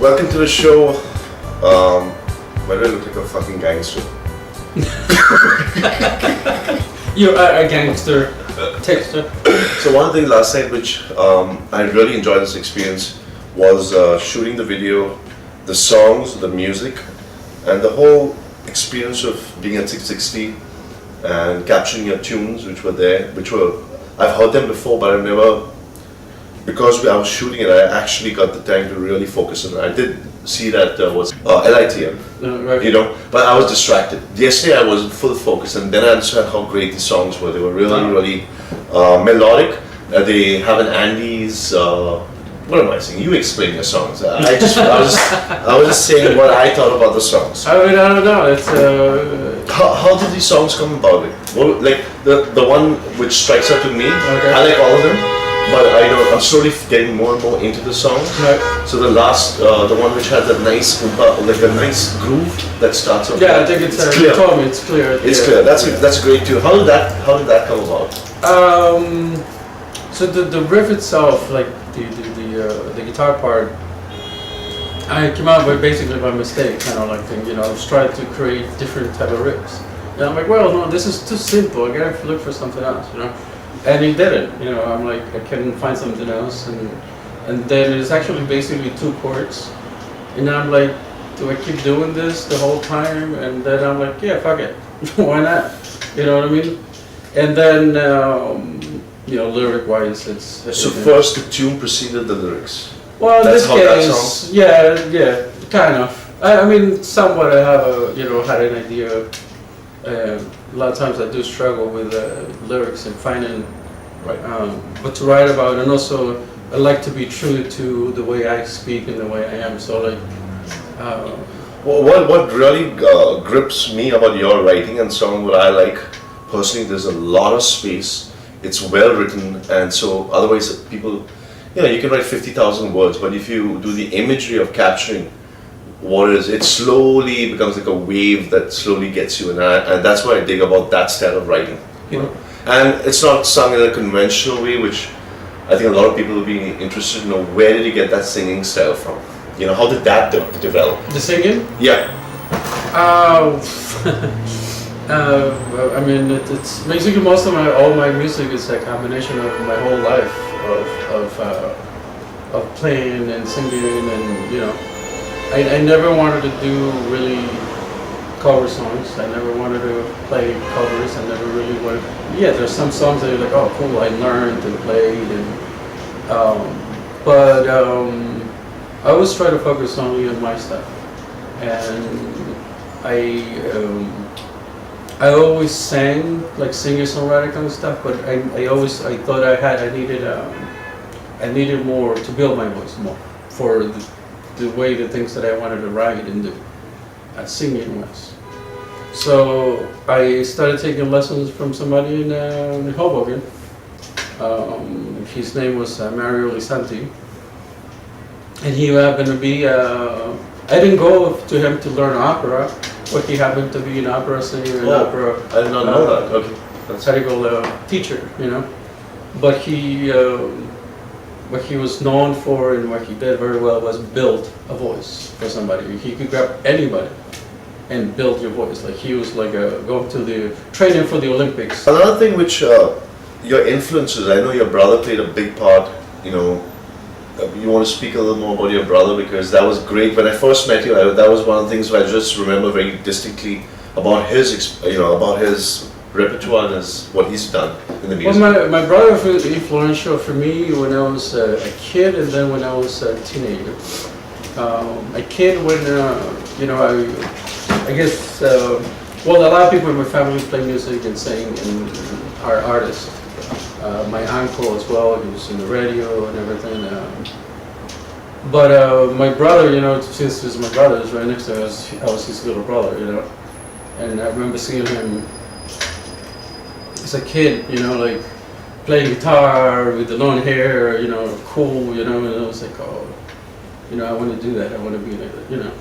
Welcome to the show. Why do I look like a fucking gangster? You're a gangster, texter. So one thing last night which I really enjoyed this experience was shooting the video, the songs, the music, and the whole experience of being at 660 and capturing your tunes which were there, I've heard them before, but I've never, because I was shooting it, I actually got the time to really focus on it. I did see that was LITM, Right. you know, but I was distracted. Yesterday I was in full focus, and then I understood how great the songs were. They were really melodic. They have an Andy's. What am I saying? You explain your songs. I was just saying what I thought about the songs. I mean, I don't know. It's How did these songs come about? Like the one which strikes out to me. Okay. I like all of them, but I'm slowly getting more and more into the songs. Right. So the last, the one which has a nice, like a nice groove that starts off. Yeah, I think it's clear. You told me it's clear. It's clear. That's great too. How did that come about? So the riff itself, like the guitar part, I came out with basically by mistake, kind of like thing. You know, I was trying to create different type of riffs. And I'm like, well, no, this is too simple. I gotta look for something else, you know. And he did it. You know, I'm like, I can find something else, and then it's actually basically 2 chords. And I'm like, do I keep doing this the whole time? And then I'm like, yeah, fuck it, why not? You know what I mean? And then, you know, lyric-wise, it's. So first the tune preceded the lyrics. Well, in That's this how that case, sounds? yeah, kind of. I mean, somewhat. I have had an idea. A lot of times I do struggle with lyrics and finding what to write about, and also I like to be true to the way I speak and the way I am. So like. Well, what really grips me about your writing and song, what I like personally, there's a lot of space. It's well written, and so otherwise people, you can write 50,000 words, but if you do the imagery of capturing what is, it slowly becomes like a wave that slowly gets you, and that's what I dig about that style of writing. You know, and it's not sung in a conventional way, which I think a lot of people will be interested to know. Where did you get that singing style from? You know, how did that develop? The singing? Yeah. I mean, it's basically all my music is a combination of my whole life of playing and singing, and you know, I never wanted to do really cover songs. I never wanted to play covers. I never really wanted. Yeah, there's some songs that you're like, oh, cool, I learned and played, but I always try to focus only on my stuff, and I always sang like singer-songwriter kind of stuff, but I thought I needed more to build my voice more for the way the things that I wanted to write and do singing was. So I started taking lessons from somebody in Hoboken. His name was Mario Lisanti, and he happened to be. I didn't go to him to learn opera, but he happened to be an opera singer and opera. I did not know that. Okay, that's medical teacher, you know. But he, what he was known for and what he did very well was build a voice for somebody. He could grab anybody and build your voice. Like he was like going to the training for the Olympics. Another thing which your influences. I know your brother played a big part. You know. You want to speak a little more about your brother, because that was great. When I first met you, that was one of the things I just remember very distinctly about his, about his repertoire and what he's done in the music. Well, my brother was influential for me when I was a kid, and then when I was a teenager. A kid when, I guess, well, a lot of people in my family play music and sing and are artists. My uncle as well, he was in the radio and everything. But my brother, since he's my brother, is right next to us, I was his little brother, And I remember seeing him as a kid, like playing guitar with the long hair, cool, and I was like, oh, I want to do that, I want to be like that,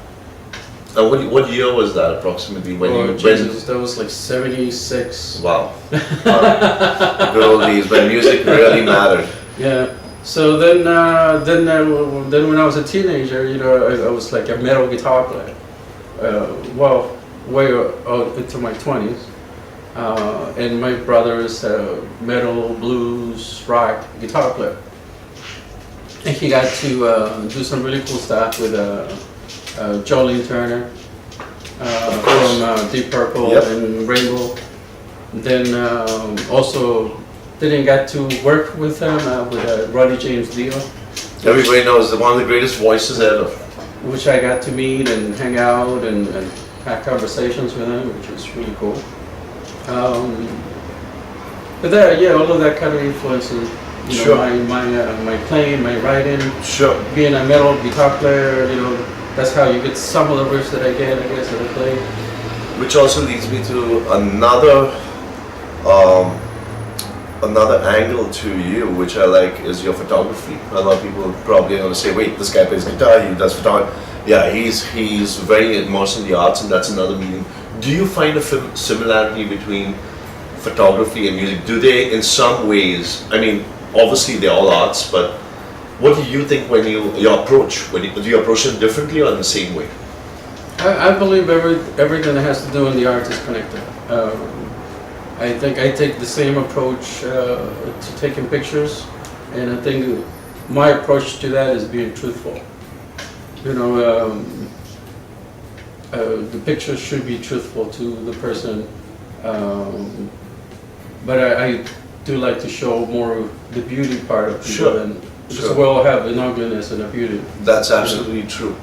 What year was that approximately when you Jesus, that was like 76. Wow. The good old days when music really mattered. Yeah. So then when I was a teenager, you know, I was like a metal guitar player. Well, way into my 20s. And my brother is a metal, blues, rock guitar player. And he got to do some really cool stuff with Jolene Turner from Deep Purple Yep. and Rainbow. Then also didn't get to work with him with Ronnie James Dio, Everybody knows that one of the greatest voices ever. which I got to meet and hang out and have conversations with him, which was really cool. But that, yeah, all of that kind of influences, you know, Sure. my playing, my writing, Sure. being a metal guitar player. You know, that's how you get some of the riffs that I get, I guess, that I play. Which also leads me to another angle to you, which I like, is your photography. A lot of people probably are going to say, "Wait, this guy plays guitar, he does photography." Yeah, he's very immersed in the arts, and that's another meaning. Do you find a similarity between photography and music? Do they, in some ways? I mean, obviously they're all arts, but what do you think when your approach? Do you approach them differently or in the same way? I believe everything that has to do with the art is connected. I think I take the same approach to taking pictures, and I think my approach to that is being truthful. You know, the picture should be truthful to the person, but I do like to show more of the beauty part of people, Sure. and because Sure. we all have an ugliness and a beauty. That's absolutely true.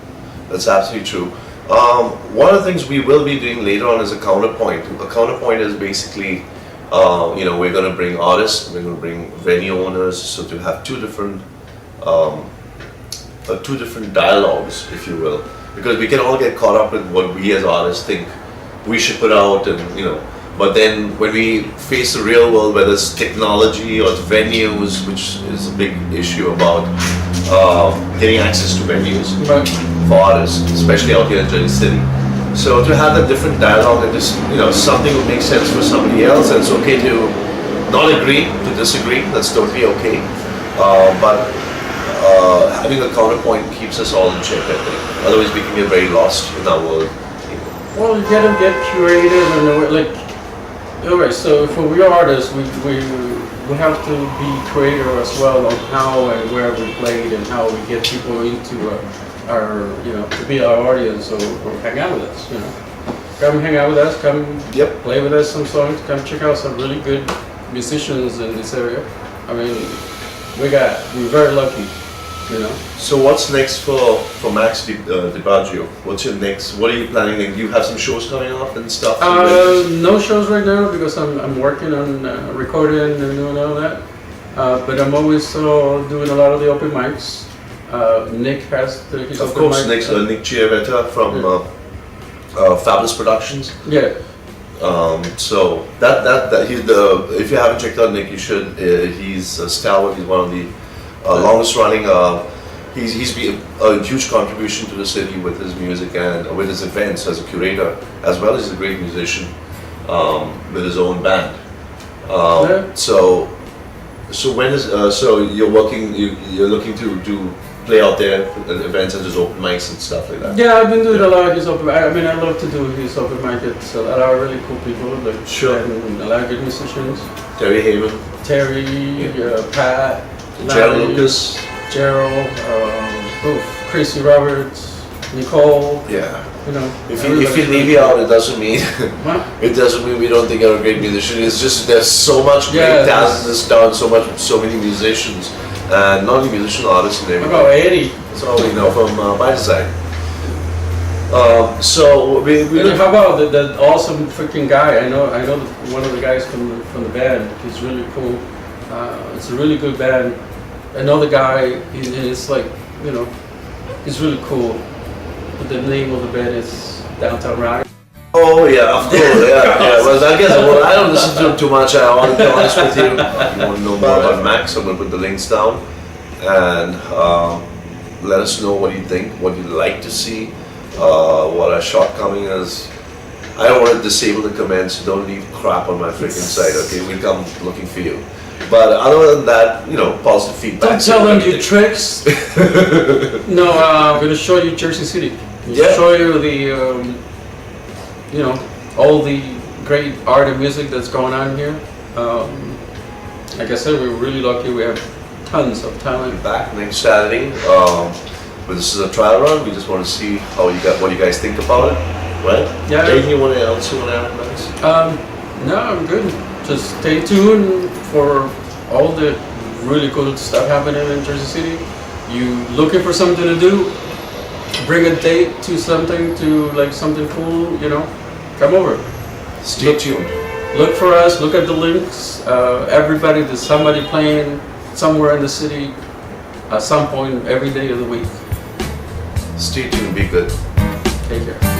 That's absolutely true. One of the things we will be doing later on is a counterpoint. A counterpoint is basically, we're going to bring artists, we're going to bring venue owners, so to have two different dialogues, if you will, because we can all get caught up with what we as artists think we should put out, and but then when we face the real world, whether it's technology or it's venues, which is a big issue about getting access to venues But for artists, especially out here in Jersey City. So to have that different dialogue, and just something will make sense for somebody else, and it's okay to not agree, to disagree. That's totally okay. But having a counterpoint keeps us all in check, I think. Otherwise, we can get very lost in our world. well, you gotta get creative and like. Alright, so for we artists, we have to be creative as well on how and where we played and how we get people into our to be our audience or hang out with us. Come hang out with us, come Yep. play with us some songs, come check out some really good musicians in this area. I mean, we're very lucky. So what's next for Max DiBaggio? What's your next? What are you planning? Do you have some shows coming up and stuff? No shows right now because I'm working on recording and doing all that. But I'm always doing a lot of the open mics. Nick has his Of open course, mic. Nick Chiavetta from Fabulous Productions. Yeah. So that he's if you haven't checked out Nick, you should. He's a stalwart. He's one of the longest running. He's been a huge contribution to the city with his music and with his events as a curator, as well as a great musician with his own band. So when is so you're working? You're looking to play out there at events and just open mics and stuff like that. Yeah, I've been doing a lot of his open mic. I mean, I love to do his open mic. It's a lot of really cool people, like Sure. and a lot of good musicians. Terry Haven, Terry, Pat, Gerald Larry, Lucas. Gerald, Chrissy Roberts, Nicole. Yeah. If you everybody's leave really you cool. out, it doesn't mean Huh? it doesn't mean we don't think you're a great musician. It's just there's so much great Yeah, talent in this town, so many musicians, and not only musician artists and What about everything. Eddie? That's all we know from my side. So we And how about the awesome freaking guy? I know one of the guys from the band. He's really cool. It's a really good band. I know the guy. He's like he's really cool. But the name of the band is Downtown Rock. Oh yeah, of course, yeah. Well, I guess I don't listen to him too much. I want to be honest with you. If you want to know more about Max, I'm gonna put the links down, and let us know what you think, what you'd like to see, what our shortcoming is. I don't want to disable the comments. Don't leave crap on my freaking site. Okay, we come looking for you. But other than that, positive feedback. Don't tell them your tricks. No, I'm gonna show you Jersey City. Yeah. Show you the, all the great art and music that's going on here. Like I said, we're really lucky. We have tons of talent. Back next Saturday. But this is a trial run. We just want to see what you guys think about it, right? Yeah. Anything else you want to add, guys? No, I'm good. Just stay tuned for all the really cool stuff happening in Jersey City. You looking for something to do? Bring a date to something cool. Come over. Stay tuned. Look for us. Look at the links. Everybody, there's somebody playing somewhere in the city at some point every day of the week. Stay tuned. Be good. Take care.